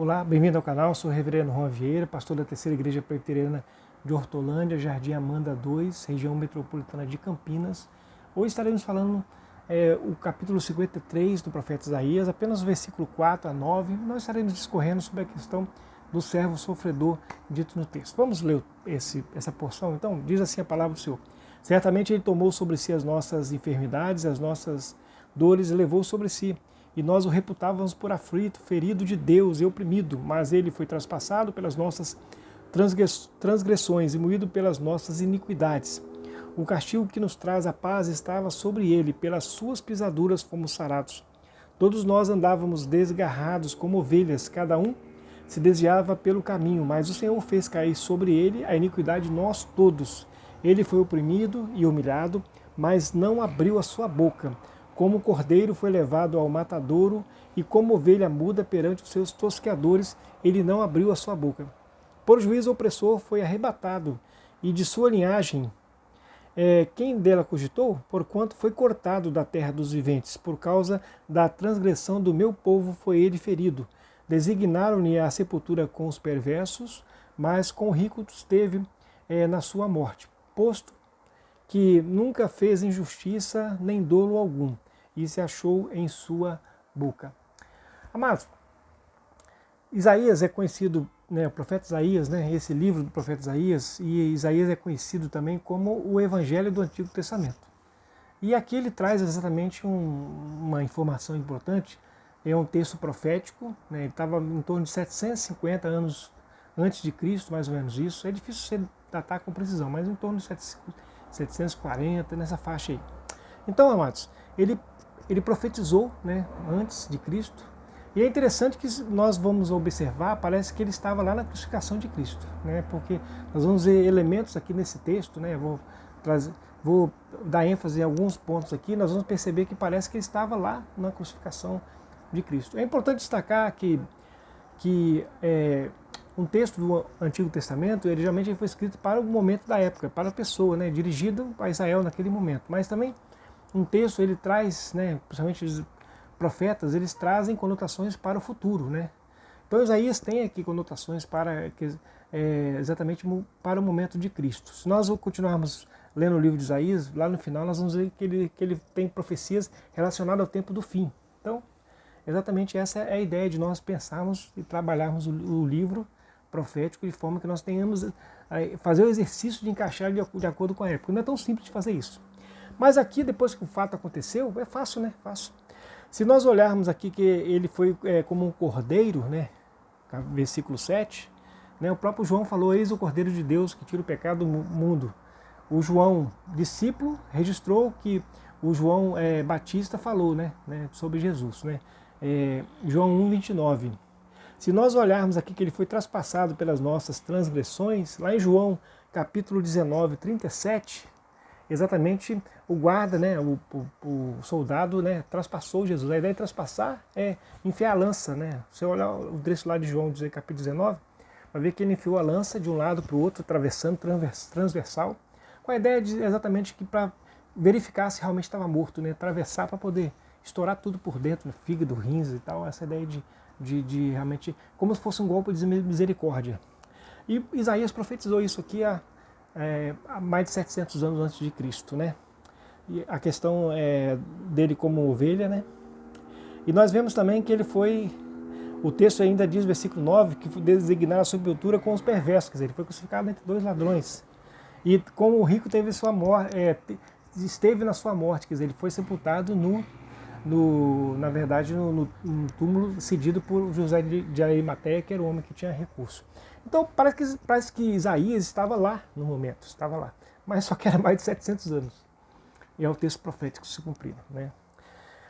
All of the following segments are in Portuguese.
Olá, bem-vindo ao canal, sou o reverendo Juan Vieira, pastor da Terceira Igreja Presbiteriana de Hortolândia, Jardim Amanda 2, região metropolitana de Campinas. Hoje estaremos falando o capítulo 53 do profeta Isaías, apenas o versículo 4 a 9, nós estaremos discorrendo sobre a questão do servo sofredor dito no texto. Vamos ler essa porção? Então, diz assim a palavra do Senhor. Certamente Ele tomou sobre si as nossas enfermidades, as nossas dores e levou sobre si. E nós o reputávamos por aflito, ferido de Deus e oprimido, mas ele foi traspassado pelas nossas transgressões e moído pelas nossas iniquidades. O castigo que nos traz a paz estava sobre ele, pelas suas pisaduras fomos sarados. Todos nós andávamos desgarrados como ovelhas, cada um se desviava pelo caminho, mas o Senhor fez cair sobre ele a iniquidade de nós todos. Ele foi oprimido e humilhado, mas não abriu a sua boca. Como o cordeiro foi levado ao matadouro, e como ovelha muda perante os seus tosqueadores, ele não abriu a sua boca. Por juízo o opressor foi arrebatado, e de sua linhagem, quem dela cogitou? Porquanto foi cortado da terra dos viventes, por causa da transgressão do meu povo foi ele ferido. Designaram-lhe a sepultura com os perversos, mas com ricos esteve na sua morte, posto que nunca fez injustiça nem dolo algum, e se achou em sua boca. Amados, Isaías é conhecido, o profeta Isaías, esse livro do profeta Isaías, e Isaías é conhecido também como o Evangelho do Antigo Testamento. E aqui ele traz exatamente uma informação importante, é um texto profético, ele estava em torno de 750 anos antes de Cristo, mais ou menos isso. É difícil você datar com precisão, mas em torno de 740, nessa faixa aí. Então, amados, ele profetizou antes de Cristo. E é interessante que nós vamos observar, parece que ele estava lá na crucificação de Cristo, porque nós vamos ver elementos aqui nesse texto, vou dar ênfase em alguns pontos aqui, nós vamos perceber que parece que ele estava lá na crucificação de Cristo. É importante destacar que um texto do Antigo Testamento, ele geralmente foi escrito para o momento da época, para a pessoa, dirigido a Israel naquele momento. Mas também um texto, ele traz, principalmente os profetas, eles trazem conotações para o futuro. Então Isaías tem aqui conotações exatamente para o momento de Cristo. Se nós continuarmos lendo o livro de Isaías, lá no final nós vamos ver que ele tem profecias relacionadas ao tempo do fim. Então, exatamente essa é a ideia de nós pensarmos e trabalharmos o livro profético de forma que nós tenhamos fazer o exercício de encaixar de acordo com a época. Não é tão simples de fazer isso. Mas aqui, depois que o fato aconteceu, é fácil, Fácil. Se nós olharmos aqui que ele foi como um cordeiro, versículo 7, o próprio João falou, eis o cordeiro de Deus que tira o pecado do mundo. O João, discípulo, registrou que o João Batista falou sobre Jesus. João 1,29. Se nós olharmos aqui que ele foi traspassado pelas nossas transgressões, lá em João capítulo 19, 37, exatamente o guarda, o soldado, traspassou Jesus. A ideia de traspassar é enfiar a lança. Se você olhar o trecho lá de João capítulo 19, vai ver que ele enfiou a lança de um lado para o outro, atravessando transversal, com a ideia de exatamente que para verificar se realmente estava morto, atravessar para poder estourar tudo por dentro, fígado, rins e tal, essa ideia de realmente, como se fosse um golpe de misericórdia. E Isaías profetizou isso aqui há mais de 700 anos antes de Cristo, E a questão dele como ovelha, E nós vemos também que ele foi, o texto ainda diz, versículo 9, que foi designado a sepultura com os perversos, quer dizer, ele foi crucificado entre dois ladrões. E como o rico teve sua morte, esteve na sua morte, quer dizer, ele foi sepultado na verdade, no túmulo cedido por José de Arimateia, que era o homem que tinha recurso. Então parece que Isaías estava lá no momento, estava lá, mas só que era mais de 700 anos. E é o texto profético se cumprindo.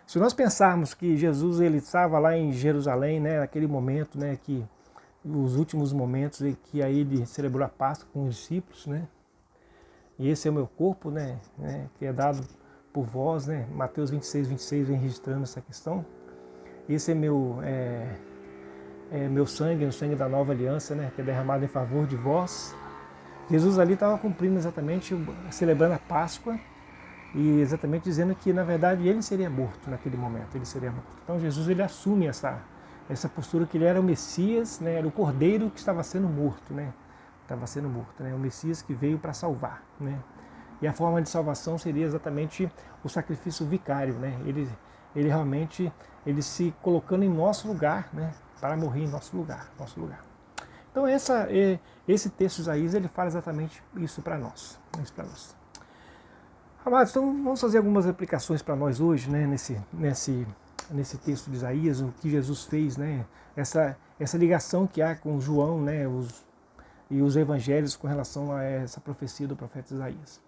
Se nós pensarmos que Jesus ele estava lá em Jerusalém, naquele momento, que os últimos momentos em que aí ele celebrou a Páscoa com os discípulos, e esse é o meu corpo, que é dado por vós, Mateus 26, 26 vem registrando essa questão. Esse é meu sangue, o sangue da nova aliança, que é derramado em favor de vós. Jesus ali estava cumprindo exatamente, celebrando a Páscoa, e exatamente dizendo que, na verdade, ele seria morto naquele momento, ele seria morto. Então Jesus ele assume essa essa postura que ele era o Messias, né, era o Cordeiro que estava sendo morto, né, o Messias que veio para salvar, né, e a forma de salvação seria exatamente o sacrifício vicário, né, ele realmente, ele se colocando em nosso lugar, né, para morrer em nosso lugar. Então esse texto de Isaías, ele fala exatamente isso para nós, Amados, então vamos fazer algumas aplicações para nós hoje, né, nesse texto de Isaías, o que Jesus fez, né, essa ligação que há com João, né, e os evangelhos com relação a essa profecia do profeta Isaías.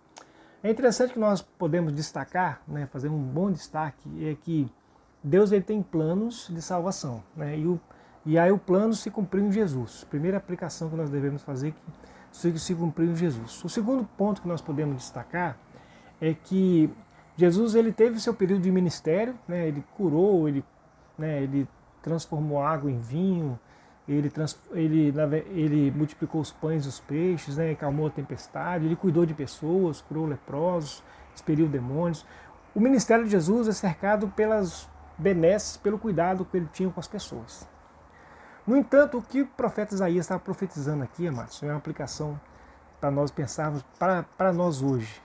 É interessante que nós podemos destacar, né, fazer um bom destaque, é que Deus ele tem planos de salvação, né, e aí o plano se cumpriu em Jesus. Primeira aplicação que nós devemos fazer é que se cumpriu em Jesus. O segundo ponto que nós podemos destacar é que Jesus ele teve seu período de ministério, né, ele curou, ele transformou água em vinho, ele multiplicou os pães e os peixes, né, acalmou a tempestade, ele cuidou de pessoas, curou leprosos, expeliu demônios. O ministério de Jesus é cercado pelas benesses, pelo cuidado que ele tinha com as pessoas. No entanto, o que o profeta Isaías estava profetizando aqui, amados, é uma aplicação para nós pensarmos, para nós hoje,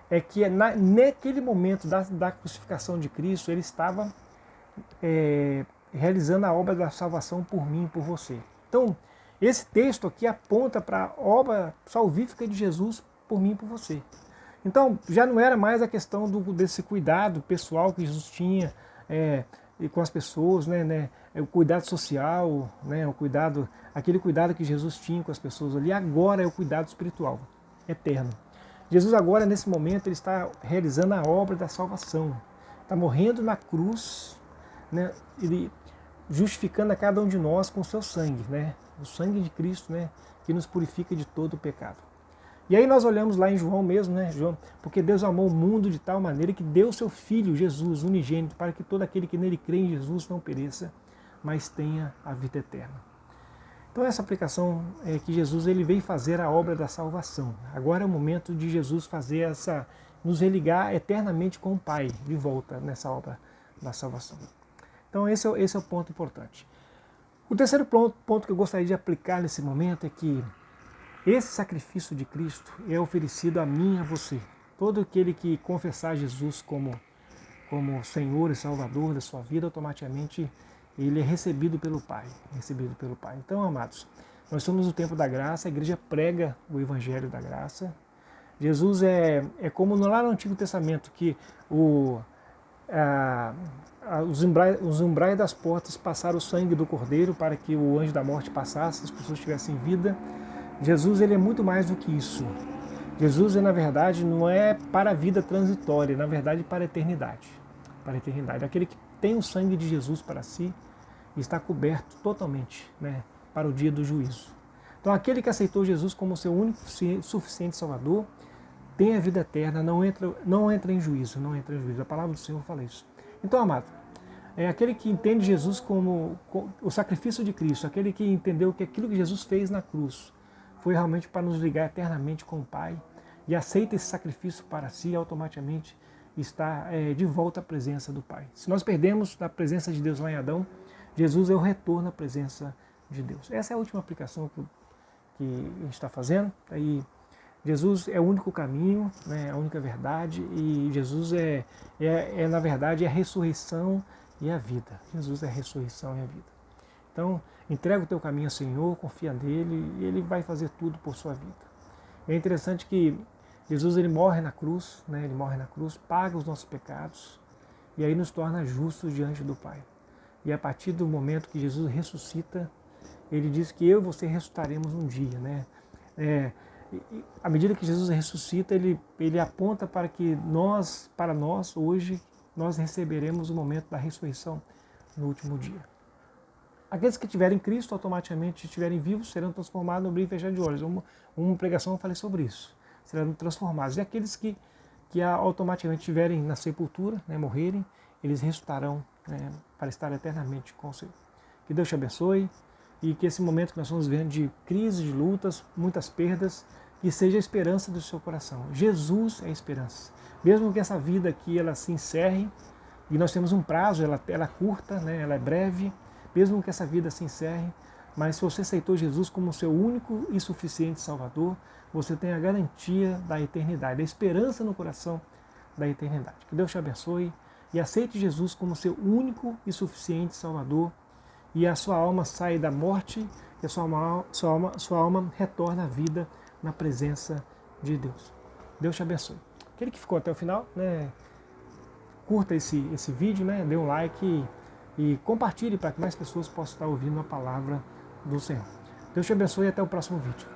é que naquele momento da crucificação de Cristo, ele estava realizando a obra da salvação por mim e por você. Então, esse texto aqui aponta para a obra salvífica de Jesus por mim e por você. Então, já não era mais a questão desse cuidado pessoal que Jesus tinha com as pessoas, né, o cuidado social, né, aquele cuidado que Jesus tinha com as pessoas ali, agora é o cuidado espiritual, eterno. Jesus agora, nesse momento, ele está realizando a obra da salvação, está morrendo na cruz, né, ele justificando a cada um de nós com o seu sangue, né, o sangue de Cristo, né, que nos purifica de todo o pecado. E aí nós olhamos lá em João mesmo, né, João, porque Deus amou o mundo de tal maneira que deu seu Filho, Jesus, unigênito, para que todo aquele que nele crê em Jesus não pereça, mas tenha a vida eterna. Então essa aplicação é que Jesus ele veio fazer a obra da salvação. Agora é o momento de Jesus fazer nos religar eternamente com o Pai, de volta nessa obra da salvação. Então esse é o ponto importante. O terceiro ponto que eu gostaria de aplicar nesse momento é que esse sacrifício de Cristo é oferecido a mim e a você. Todo aquele que confessar Jesus como Senhor e Salvador da sua vida, automaticamente ele é recebido pelo Pai. Então, amados, nós estamos no tempo da graça, a igreja prega o Evangelho da graça. Jesus é como lá no Antigo Testamento, que os umbrais das portas passaram o sangue do Cordeiro para que o anjo da morte passasse, as pessoas tivessem vida. Jesus ele é muito mais do que isso. Jesus, na verdade, não é para a vida transitória, na verdade, para a eternidade. Para a eternidade. Aquele que tem o sangue de Jesus para si está coberto totalmente, né, para o dia do juízo. Então, aquele que aceitou Jesus como seu único suficiente Salvador tem a vida eterna, não entra em juízo. A palavra do Senhor fala isso. Então, amado, aquele que entende Jesus como o sacrifício de Cristo, aquele que entendeu que aquilo que Jesus fez na cruz foi realmente para nos ligar eternamente com o Pai e aceita esse sacrifício para si, automaticamente está de volta à presença do Pai. Se nós perdemos a presença de Deus lá em Adão, Jesus é o retorno à presença de Deus. Essa é a última aplicação que a gente está fazendo. Aí, Jesus é o único caminho, né, a única verdade, e Jesus na verdade, a ressurreição e a vida. Jesus é a ressurreição e a vida. Então, entrega o teu caminho ao Senhor, confia nele e ele vai fazer tudo por sua vida. É interessante que Jesus ele morre na cruz, né? Ele morre na cruz, paga os nossos pecados e aí nos torna justos diante do Pai. E a partir do momento que Jesus ressuscita, ele diz que eu e você ressuscitaremos um dia, né? À medida que Jesus ressuscita, ele aponta para que para nós hoje, nós receberemos o momento da ressurreição no último dia. Aqueles que tiverem Cristo, automaticamente estiverem vivos, serão transformados no abrir e fechar de olhos. Uma pregação eu falei sobre isso. Serão transformados. E aqueles que automaticamente estiverem na sepultura, né, morrerem, eles ressuscitarão, né, para estar eternamente com o Senhor. Que Deus te abençoe e que esse momento que nós estamos vivendo de crise, de lutas, muitas perdas, que seja a esperança do seu coração. Jesus é a esperança. Mesmo que essa vida aqui ela se encerre, e nós temos um prazo, ela é curta, né, ela é breve, mesmo que essa vida se encerre, mas se você aceitou Jesus como seu único e suficiente Salvador, você tem a garantia da eternidade, a esperança no coração da eternidade. Que Deus te abençoe e aceite Jesus como seu único e suficiente Salvador, e a sua alma sai da morte e a sua alma retorna à vida na presença de Deus. Deus te abençoe. Aquele que ficou até o final, né, curta esse vídeo, né, dê um like e compartilhe para que mais pessoas possam estar ouvindo a palavra do Senhor. Deus te abençoe e até o próximo vídeo.